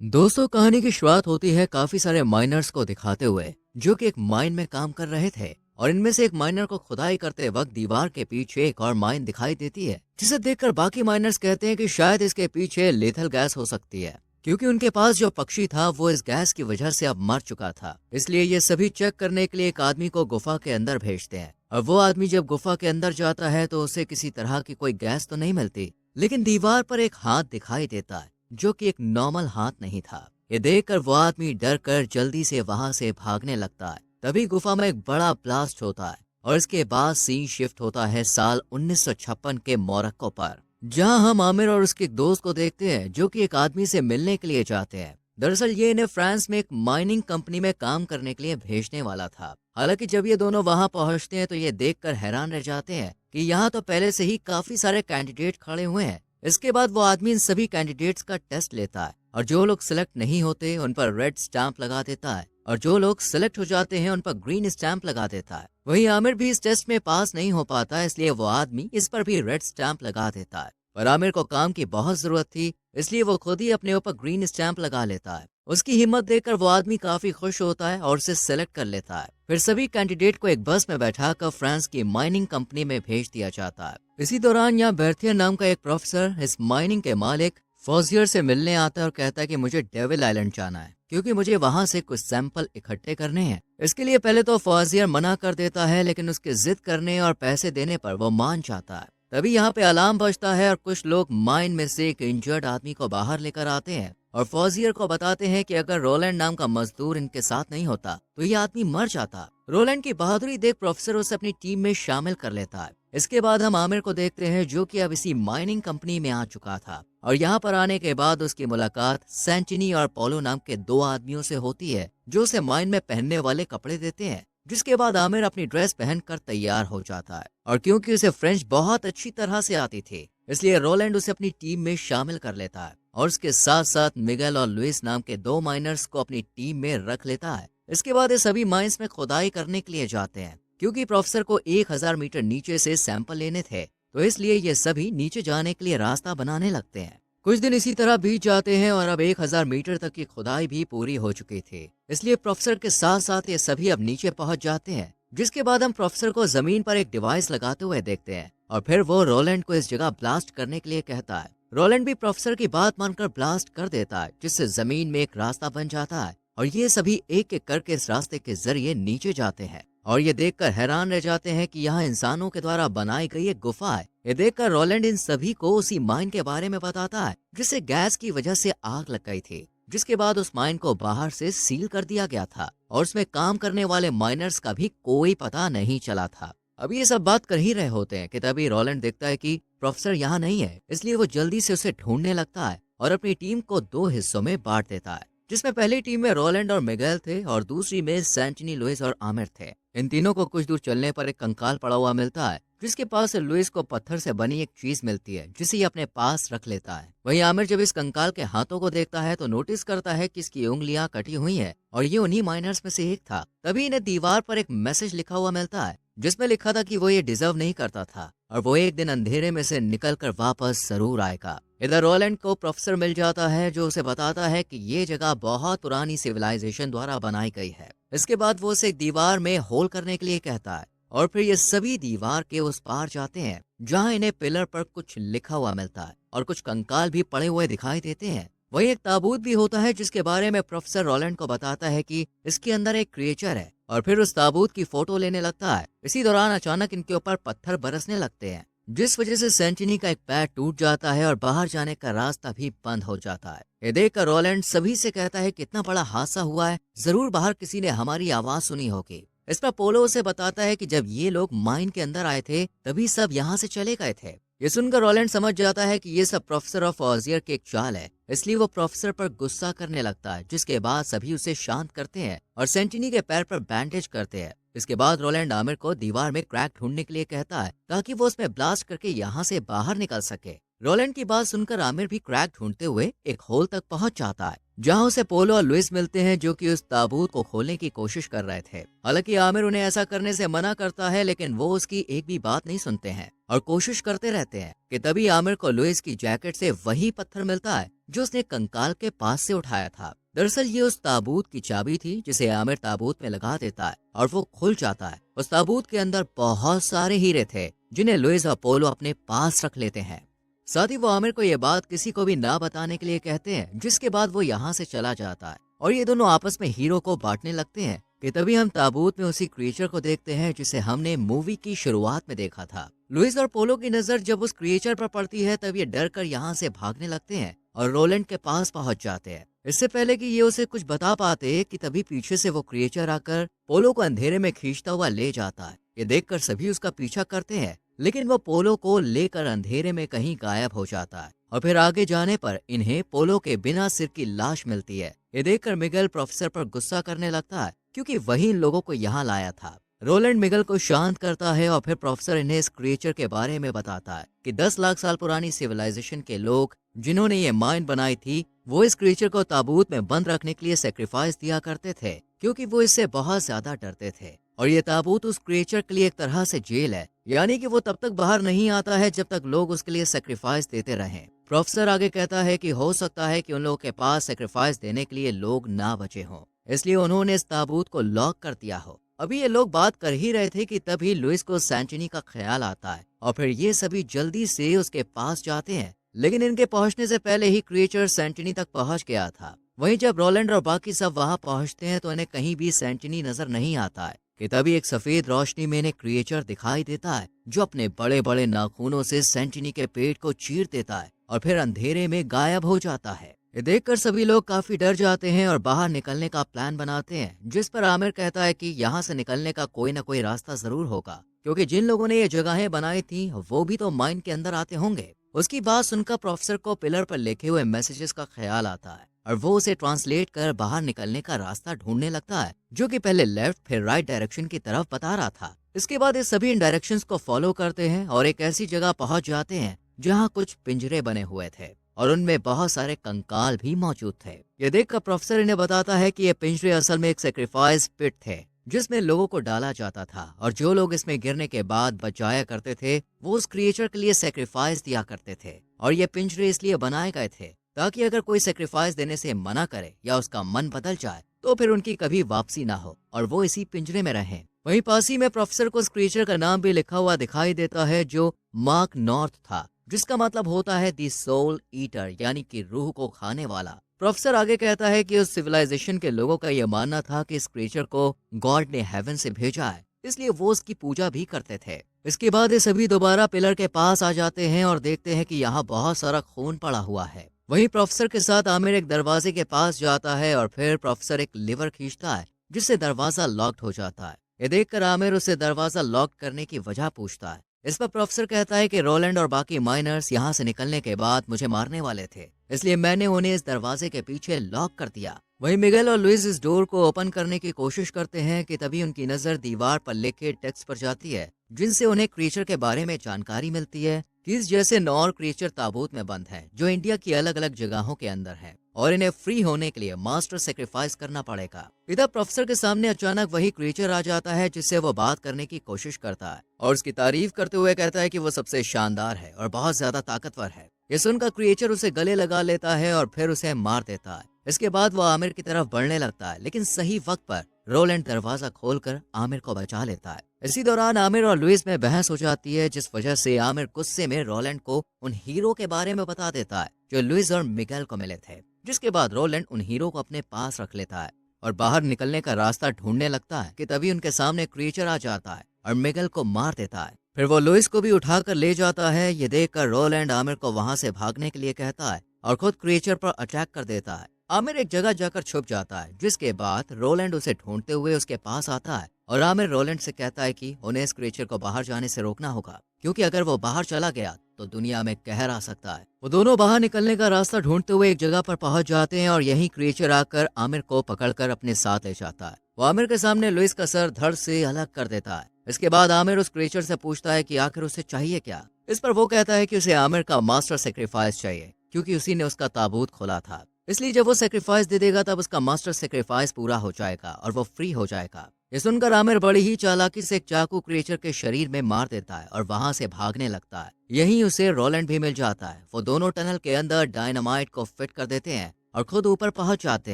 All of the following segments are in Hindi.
दोस्तों, कहानी की शुरुआत होती है काफी सारे माइनर्स को दिखाते हुए जो कि एक माइन में काम कर रहे थे। और इनमें से एक माइनर को खुदाई करते वक्त दीवार के पीछे एक और माइन दिखाई देती है, जिसे देखकर बाकी माइनर्स कहते हैं कि शायद इसके पीछे लेथल गैस हो सकती है, क्योंकि उनके पास जो पक्षी था वो इस गैस की वजह से अब मर चुका था। इसलिए ये सभी चेक करने के लिए एक आदमी को गुफा के अंदर भेजते हैं। और वो आदमी जब गुफा के अंदर जाता है तो उसे किसी तरह की कोई गैस तो नहीं मिलती, लेकिन दीवार पर एक हाथ दिखाई देता है जो कि एक नॉर्मल हाथ नहीं था। ये देखकर वो आदमी डर कर जल्दी से वहां से भागने लगता है। तभी गुफा में एक बड़ा ब्लास्ट होता है और इसके बाद सीन शिफ्ट होता है साल 1956 के मोरक्को पर, जहां हम आमिर और उसके एक दोस्त को देखते हैं जो कि एक आदमी से मिलने के लिए जाते हैं। दरअसल ये इन्हें फ्रांस में एक माइनिंग कंपनी में काम करने के लिए भेजने वाला था। हालांकि जब ये दोनों वहां पहुंचते हैं तो ये देखकर हैरान रह जाते हैं कि यहाँ तो पहले से ही काफी सारे कैंडिडेट खड़े हुए हैं। इसके बाद वो आदमी इन सभी कैंडिडेट्स का टेस्ट लेता है और जो लोग सिलेक्ट नहीं होते उन पर रेड स्टैंप लगा देता है और जो लोग सिलेक्ट हो जाते हैं उन पर ग्रीन स्टैंप लगा देता है। वहीं आमिर भी इस टेस्ट में पास नहीं हो पाता, इसलिए वो आदमी इस पर भी रेड स्टैंप लगा देता है। पर आमिर को काम की बहुत जरूरत थी, इसलिए वो खुद ही अपने ऊपर ग्रीन स्टैंप लगा लेता है। उसकी हिम्मत देखकर वो आदमी काफी खुश होता है और उसे सेलेक्ट कर लेता है। फिर सभी कैंडिडेट को एक बस में बैठाकर फ्रांस की माइनिंग कंपनी में भेज दिया जाता है। इसी दौरान यहाँ बेर्थियर नाम का एक प्रोफेसर इस माइनिंग के मालिक फौजियर से मिलने आता है और कहता है कि मुझे डेविल आइलैंड जाना है, क्योंकि मुझे वहां से कुछ सैंपल इकट्ठे करने हैं। इसके लिए पहले तो फौजियर मना कर देता है, लेकिन उसके जिद करने और पैसे देने पर वो मान जाता है। तभी यहाँ पे अलार्म बजता है और कुछ लोग माइन में से एक इंजर्ड आदमी को बाहर लेकर आते हैं और फौजियर को बताते हैं कि अगर रोलैंड नाम का मजदूर इनके साथ नहीं होता तो ये आदमी मर जाता। रोलैंड की बहादुरी देख प्रोफेसर उसे अपनी टीम में शामिल कर लेता है। इसके बाद हम आमिर को देखते हैं जो कि अब इसी माइनिंग कंपनी में आ चुका था और यहाँ पर आने के बाद उसकी मुलाकात सेंटिनी और पोलो नाम के दो आदमियों से होती है जो उसे माइन में पहनने वाले कपड़े देते हैं। जिसके बाद आमिर अपनी ड्रेस पहनकर तैयार हो जाता है और क्योंकि उसे फ्रेंच बहुत अच्छी तरह से आती थी, इसलिए रोलैंड उसे अपनी टीम में शामिल कर लेता है और उसके साथ साथ मिगेल और लुइस नाम के दो माइनर्स को अपनी टीम में रख लेता है। इसके बाद ये सभी माइंस में खुदाई करने के लिए जाते हैं, क्योंकि प्रोफेसर को 1000 मीटर नीचे से सैंपल लेने थे, तो इसलिए ये सभी नीचे जाने के लिए रास्ता बनाने लगते हैं। कुछ दिन इसी तरह बीत जाते हैं और अब 1000 मीटर तक की खुदाई भी पूरी हो चुकी थी, इसलिए प्रोफेसर के साथ साथ ये सभी अब नीचे पहुंच जाते हैं। जिसके बाद हम प्रोफेसर को जमीन पर एक डिवाइस लगाते हुए देखते हैं और फिर वो रोलैंड को इस जगह ब्लास्ट करने के लिए कहता है। रोलैंड भी प्रोफेसर की बात मानकर ब्लास्ट कर देता है, जिससे जमीन में एक रास्ता बन जाता है और ये सभी एक एक करके इस रास्ते के जरिए नीचे जाते हैं। और ये देखकर हैरान रह जाते हैं कि यहाँ इंसानों के द्वारा बनाई गई एक गुफा है। ये देखकर रोलैंड इन सभी को उसी माइन के बारे में बताता है जिसे गैस की वजह से आग लग गई थी। जिसके बाद उस माइन को बाहर से सील कर दिया गया था और उसमें काम करने वाले माइनर्स का भी कोई पता नहीं चला था। अभी ये सब बात कर ही रहे होते हैं कि तभी रोलैंड देखता है कि प्रोफेसर यहाँ नहीं है, इसलिए वो जल्दी से उसे ढूंढने लगता है और अपनी टीम को दो हिस्सों में बांट देता है, जिसमें पहली टीम में रोलैंड और मिगेल थे और दूसरी में सेंटिनी, लुइस और आमिर थे। इन तीनों को कुछ दूर चलने पर एक कंकाल पड़ा हुआ मिलता है, जिसके पास लुइस को पत्थर से बनी एक चीज मिलती है जिसे ये अपने पास रख लेता है। वहीं आमिर जब इस कंकाल के हाथों को देखता है तो नोटिस करता है कि इसकी उंगलियां कटी हुई हैं और ये उन्हीं माइनर्स में से एक था। तभी इन्हें दीवार पर एक मैसेज लिखा हुआ मिलता है जिसमें लिखा था कि वो ये डिजर्व नहीं करता था और वो एक दिन अंधेरे में से निकलकर वापस जरूर आएगा। इधर रोलैंड को प्रोफेसर मिल जाता है जो उसे बताता है कि ये जगह बहुत पुरानी सिविलाइजेशन द्वारा बनाई गई है। इसके बाद वो उसे एक दीवार में होल करने के लिए कहता है और फिर ये सभी दीवार के उस पार जाते हैं जहाँ इन्हें पिलर पर कुछ लिखा हुआ मिलता है और कुछ कंकाल भी पड़े हुए दिखाई देते हैं। वहीं एक ताबूत भी होता है जिसके बारे में प्रोफेसर रोलैंड को बताता है कि इसके अंदर एक क्रिएचर है और फिर उस ताबूत की फोटो लेने लगता है। इसी दौरान अचानक इनके ऊपर पत्थर बरसने लगते हैं, जिस वजह से सेंटिनी का एक पैर टूट जाता है और बाहर जाने का रास्ता भी बंद हो जाता है। ये देखकर रोलैंड सभी से कहता है कि इतना बड़ा हादसा हुआ है, जरूर बाहर किसी ने हमारी आवाज सुनी होगी। इस पर पोलो उसे बताता है कि जब ये लोग माइन के अंदर आए थे तभी सब यहाँ से चले गए थे। ये सुनकर रोलैंड समझ जाता है कि ये सब प्रोफेसर और फौजियर की एक चाल है, इसलिए वो प्रोफेसर पर गुस्सा करने लगता है। जिसके बाद सभी उसे शांत करते हैं और सेंटिनी के पैर पर बैंडेज करते हैं। इसके बाद रोलैंड आमिर को दीवार में क्रैक ढूंढने के लिए कहता है ताकि वो उसमें ब्लास्ट करके यहाँ से बाहर निकल सके। रोलैंड की बात सुनकर आमिर भी क्रैक ढूंढते हुए एक होल तक पहुंच जाता है जहां उसे पोलो और लुइस मिलते हैं जो कि उस ताबूत को खोलने की कोशिश कर रहे थे। हालांकि आमिर उन्हें ऐसा करने से मना करता है, लेकिन वो उसकी एक भी बात नहीं सुनते हैं और कोशिश करते रहते हैं कि तभी आमिर को लुइस की जैकेट से वही पत्थर मिलता है जो उसने कंकाल के पास से उठाया था। दरअसल ये उस ताबूत की चाबी थी जिसे आमिर ताबूत में लगा देता है और वो खुल जाता है। उस ताबूत के अंदर बहुत सारे हीरे थे जिन्हें लुइस और पोलो अपने पास रख लेते हैं। साथ ही वो आमिर को ये बात किसी को भी ना बताने के लिए कहते हैं, जिसके बाद वो यहाँ से चला जाता है और ये दोनों आपस में हीरो को बांटने लगते हैं कि तभी हम ताबूत में उसी क्रिएचर को देखते हैं जिसे हमने मूवी की शुरुआत में देखा था। लुइस और पोलो की नजर जब उस क्रिएचर पर पड़ती है तब ये डर कर यहाँ से भागने लगते हैं और रोलैंड के पास पहुंच जाते हैं। इससे पहले कि ये उसे कुछ बता पाते कि तभी पीछे से वो क्रिएचर आकर पोलो को अंधेरे में खींचता हुआ ले जाता है। ये देखकर सभी उसका पीछा करते हैं, लेकिन वो पोलो को लेकर अंधेरे में कहीं गायब हो जाता है और फिर आगे जाने पर इन्हें पोलो के बिना सिर की लाश मिलती है। ये देखकर मिगेल प्रोफेसर पर गुस्सा करने लगता है क्योंकि वही इन लोगों को यहाँ लाया था। रोलैंड मिगेल को शांत करता है और फिर प्रोफेसर इन्हें इस क्रिएचर के बारे में बताता है कि 10 लाख साल पुरानी सिविलाइजेशन के लोग जिन्होंने ये माइन बनाई थी वो इस क्रिएचर को ताबूत में बंद रखने के लिए सेक्रीफाइस दिया करते थे क्योंकि वो इससे बहुत ज्यादा डरते थे और ये ताबूत उस क्रिएचर के लिए एक तरह से जेल है, यानी कि वो तब तक बाहर नहीं आता है जब तक लोग उसके लिए सेक्रीफाइस देते रहें। प्रोफेसर आगे कहता है कि हो सकता है कि उन लोगों के पास सेक्रीफाइस देने के लिए लोग ना बचे हों, इसलिए उन्होंने इस ताबूत को लॉक कर दिया हो। अभी ये लोग बात कर ही रहे थे कि तभी लुइस को सैंटिनी का ख्याल आता है और फिर ये सभी जल्दी से उसके पास जाते हैं, लेकिन इनके पहुंचने से पहले ही क्रिएचर सैंटिनी तक पहुंच गया था। वहीं जब रोलैंड और बाकी सब वहां पहुंचते हैं तो इन्हें कहीं भी सैंटिनी नजर नहीं आता है कि तभी एक सफेद रोशनी में इन्हें क्रिएचर दिखाई देता है जो अपने बड़े बड़े नाखूनों से सैंटिनी के पेट को चीर देता है और फिर अंधेरे में गायब हो जाता है। ये देखकर सभी लोग काफी डर जाते हैं और बाहर निकलने का प्लान बनाते हैं, जिस पर आमिर कहता है कि यहाँ से निकलने का कोई ना कोई रास्ता जरूर होगा क्योंकि जिन लोगों ने ये जगहें बनाई थी वो भी तो माइन के अंदर आते होंगे। उसकी बात सुनकर प्रोफेसर को पिलर पर लिखे हुए मैसेजेस का ख्याल आता है और वो उसे ट्रांसलेट कर बाहर निकलने का रास्ता ढूंढने लगता है, जो कि पहले लेफ्ट फिर राइट डायरेक्शन की तरफ बता रहा था। इसके बाद ये सभी इन डायरेक्शंस को फॉलो करते हैं और एक ऐसी जगह पहुंच जाते हैं जहां कुछ पिंजरे बने हुए थे और उनमें बहुत सारे कंकाल भी मौजूद थे। ये देखकर प्रोफेसर इन्हें बताता है कि ये पिंजरे असल में एक सेक्रीफाइस पिट थे जिसमें लोगों को डाला जाता था और जो लोग इसमें गिरने के बाद बच जाया करते थे वो उस क्रिएचर के लिए सेक्रीफाइस दिया करते थे। और ये पिंजरे इसलिए बनाए गए थे ताकि अगर कोई सेक्रीफाइस देने से मना करे या उसका मन बदल जाए तो फिर उनकी कभी वापसी ना हो और वो इसी पिंजरे में रहें। वहीं पास ही में प्रोफेसर को उस क्रिएचर का नाम भी लिखा हुआ दिखाई देता है जो मार्क नॉर्थ था, जिसका मतलब होता है दी सोल ईटर, यानी कि रूह को खाने वाला। प्रोफेसर आगे कहता है कि उस सिविलाइजेशन के लोगों का यह मानना था कि इस क्रिएचर को गॉड ने हेवन से भेजा है, इसलिए वो उसकी पूजा भी करते थे। इसके बाद ये सभी दोबारा पिलर के पास आ जाते हैं और देखते हैं कि यहाँ बहुत सारा खून पड़ा हुआ है। वहीं प्रोफेसर के साथ आमिर एक दरवाजे के पास जाता है और फिर प्रोफेसर एक लीवर खींचता है जिससे दरवाजा लॉक्ड हो जाता है। ये देखकर आमिर उससे दरवाजा लॉक करने की वजह पूछता है। इस पर प्रोफेसर कहता है कि रोलैंड और बाकी माइनर्स यहाँ से निकलने के बाद मुझे मारने वाले थे, इसलिए मैंने उन्हें इस दरवाजे के पीछे लॉक कर दिया। वहीं मिगेल और लुइस इस डोर को ओपन करने की कोशिश करते हैं कि तभी उनकी नजर दीवार पर लिखे टेक्स्ट पर जाती है जिनसे उन्हें क्रिएचर के बारे में जानकारी मिलती है कि इस जैसे 9 और क्रिएचर ताबूत में बंद हैं जो इंडिया की अलग अलग जगहों के अंदर हैं और इन्हें फ्री होने के लिए मास्टर सेक्रीफाइस करना पड़ेगा। इधर प्रोफेसर के सामने अचानक वही क्रिएचर आ जाता है जिससे वो बात करने की कोशिश करता है और उसकी तारीफ करते हुए कहता है कि वो सबसे शानदार है और बहुत ज्यादा ताकतवर है। ये सुनकर क्रिएचर उसे गले लगा लेता है और फिर उसे मार देता है। इसके बाद वो आमिर की तरफ बढ़ने लगता है, लेकिन सही वक्त पर रोलैंड दरवाजा खोलकर आमिर को बचा लेता है। इसी दौरान आमिर और लुइस में बहस हो जाती है जिस वजह से आमिर गुस्से में रोलैंड को उन हीरो के बारे में बता देता है जो लुइस और मिगेल को मिले थे। जिसके बाद रोलैंड उन हीरो को अपने पास रख लेता है और बाहर निकलने का रास्ता ढूंढने लगता है कि तभी उनके सामने क्रिएचर आ जाता है और मिगेल को मार देता है। फिर वो लुइस को भी उठाकर ले जाता है। ये देखकर रोलैंड आमिर को वहां से भागने के लिए कहता है और खुद क्रिएचर पर अटैक कर देता है। आमिर एक जगह जाकर छुप जाता है जिसके बाद रोलैंड उसे ढूंढते हुए उसके पास आता है और आमिर रोलैंड से कहता है कि उन्हें इस क्रिएचर को बाहर जाने से रोकना होगा क्योंकि अगर वो बाहर चला गया तो दुनिया में कहर आ सकता है। वो दोनों बाहर निकलने का रास्ता ढूंढते हुए एक जगह पर पहुंच जाते हैं और यही क्रिएचर आकर आमिर को पकड़कर अपने साथ ले जाता है। वो आमिर के सामने लुइस का सर धड़ से अलग कर देता है। इसके बाद आमिर उस क्रिएचर से पूछता है कि आखिर उसे चाहिए क्या। इस पर वो कहता है कि उसे आमिर का मास्टर सेक्रीफाइस चाहिए क्योंकि उसी ने उसका ताबूत खोला था। इसलिए जब वो सेक्रीफाइस दे देगा तब उसका मास्टर सेक्रीफाइस पूरा हो जाएगा और वो फ्री हो जाएगा। ये सुनकर आमिर बड़ी ही चालाकी से एक चाकू क्रिएचर के शरीर में मार देता है और वहां से भागने लगता है। यहीं उसे रोलैंड भी मिल जाता है। वो दोनों टनल के अंदर डायनामाइट को फिट कर देते हैं और खुद ऊपर पहुंच जाते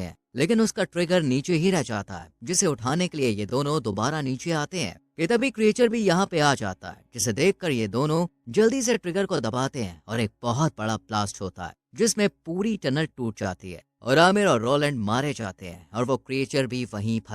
हैं, लेकिन उसका ट्रिगर नीचे ही रह जाता है, जिसे उठाने के लिए ये दोनों दोबारा नीचे आते हैं कि तभी क्रिएचर भी यहाँ पे आ जाता है, जिसे देखकर ये दोनों जल्दी से ट्रिगर को दबाते हैं और एक बहुत बड़ा ब्लास्ट होता है जिसमें पूरी टनल टूट जाती है और आमिर और रोलैंड मारे जाते हैं और वो क्रिएचर भी वहीं फंस